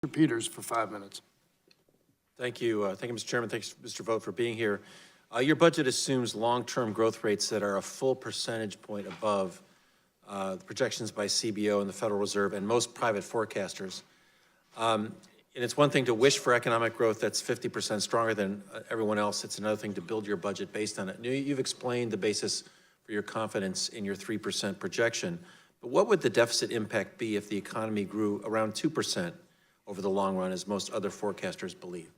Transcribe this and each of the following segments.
Peters for 5 minutes. Thank you, Mr. Chairman. Thanks, Mr. Vogt, for being here. Your budget assumes long-term growth rates that are a full percentage point above the projections by CBO and the Federal Reserve and most private forecasters. And it's one thing to wish for economic growth that's 50% stronger than everyone else. It's another thing to build your budget based on it. You've explained the basis for your confidence in your 3% projection, but what would the deficit impact be if the economy grew around 2% over the long run, as most other forecasters believe?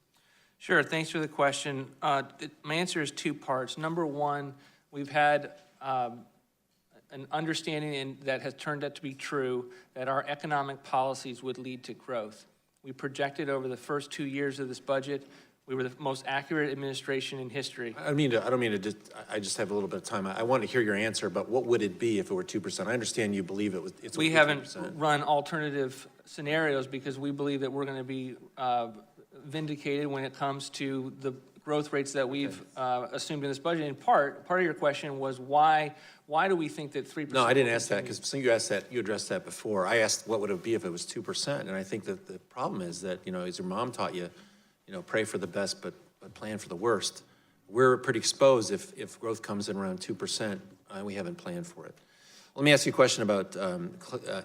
Sure, thanks for the question. My answer is two parts. Number one, we've had an understanding that has turned out to be true that our economic policies would lead to growth. We projected over the first 2 years of this budget, we were the most accurate administration in history. I don't mean to I just have a little bit of time. I want to hear your answer, but what would it be if it were 2%? I understand you believe it's We haven't run alternative scenarios because we believe that we're going to be vindicated when it comes to the growth rates that we've assumed in this budget. In part of your question was why do we think that 3%? No, I didn't ask that because you addressed that before. I asked what would it be if it was 2%, and I think that the problem is that, as your mom taught you, pray for the best but plan for the worst. We're pretty exposed if growth comes in around 2%, and we haven't planned for it. Let me ask you a question about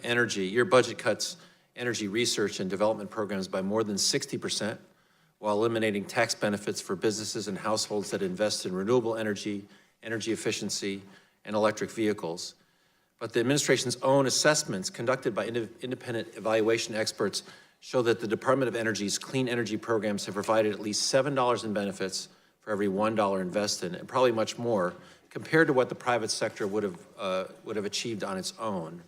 energy. Your budget cuts energy research and development programs by more than 60%, while eliminating tax benefits for businesses and households that invest in renewable energy, energy efficiency, and electric vehicles. But the administration's own assessments conducted by independent evaluation experts show that the Department of Energy's clean energy programs have provided at least $7 in benefits for every $1 invested, and probably much more, compared to what the private sector would have achieved on its own.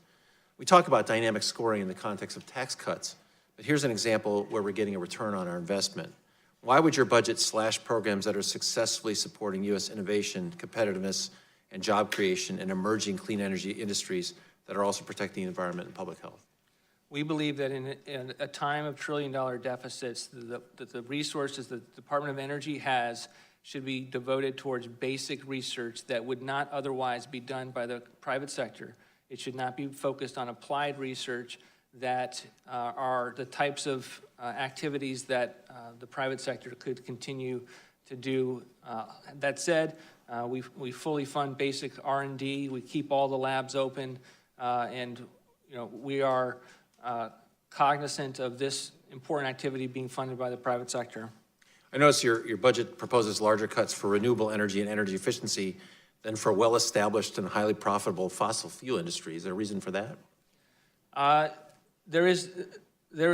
We talk about dynamic scoring in the context of tax cuts, but here's an example where we're getting a return on our investment. Why would your budget slash programs that are successfully supporting U.S. innovation, competitiveness, and job creation in emerging clean energy industries that are also protecting the environment and public health? We believe that in a time of trillion-dollar deficits, that the resources that the Department of Energy has should be devoted towards basic research that would not otherwise be done by the private sector. It should not be focused on applied research that are the types of activities that the private sector could continue to do. That said, we fully fund basic R&D. We keep all the labs open, and we are cognizant of this important activity being funded by the private sector. I notice your budget proposes larger cuts for renewable energy and energy efficiency than for well-established and highly profitable fossil fuel industries. Is there a reason for that? There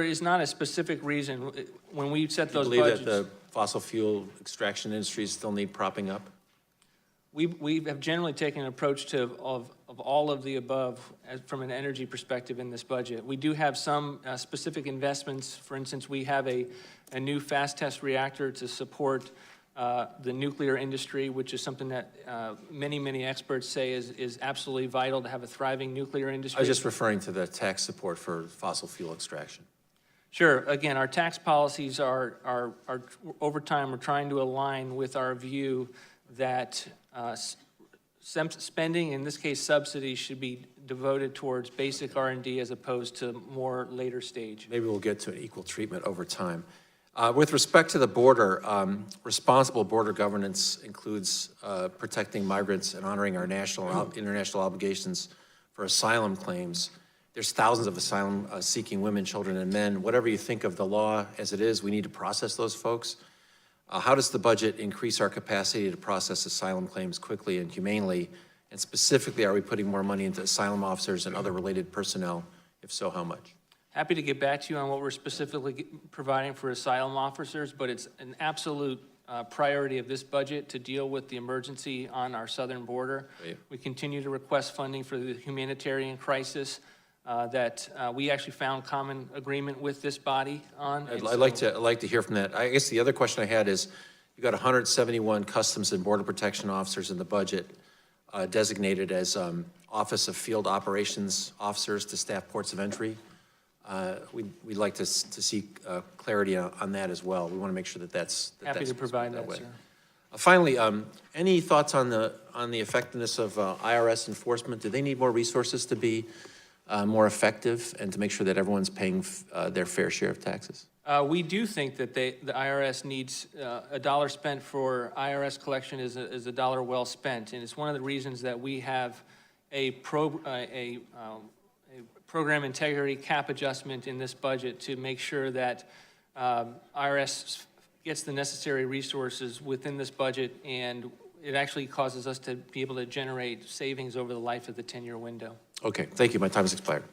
is not a specific reason. When we set those budgets, do you believe that the fossil fuel extraction industries still need propping up? We have generally taken an approach of all of the above from an energy perspective in this budget. We do have some specific investments. For instance, we have a new fast test reactor to support the nuclear industry, which is something that many experts say is absolutely vital to have a thriving nuclear industry. I was just referring to the tax support for fossil fuel extraction. Sure. Again, our tax policies are over time, we're trying to align with our view that spending, in this case subsidies, should be devoted towards basic R&D as opposed to more later stage. Maybe we'll get to an equal treatment over time. With respect to the border, responsible border governance includes protecting migrants and honoring our national and international obligations for asylum claims. There's thousands of asylum-seeking women, children, and men. Whatever you think of the law as it is, we need to process those folks. How does the budget increase our capacity to process asylum claims quickly and humanely? And specifically, are we putting more money into asylum officers and other related personnel? If so, how much? Happy to get back to you on what we're specifically providing for asylum officers, but it's an absolute priority of this budget to deal with the emergency on our southern border. Great. We continue to request funding for the humanitarian crisis that we actually found common agreement with this body on. I'd like to hear from that. I guess the other question I had is, you got 171 Customs and Border Protection officers in the budget designated as Office of Field Operations officers to staff ports of entry. We'd like to see clarity on that as well. We want to make sure that's happy to provide that, sir. Finally, any thoughts on the effectiveness of IRS enforcement? Do they need more resources to be more effective and to make sure that everyone's paying their fair share of taxes? We do think that the IRS needs, a dollar spent for IRS collection is a dollar well spent. And it's one of the reasons that we have a program integrity cap adjustment in this budget to make sure that IRS gets the necessary resources within this budget, and it actually causes us to be able to generate savings over the life of the 10-year window. Okay, thank you. My time has expired.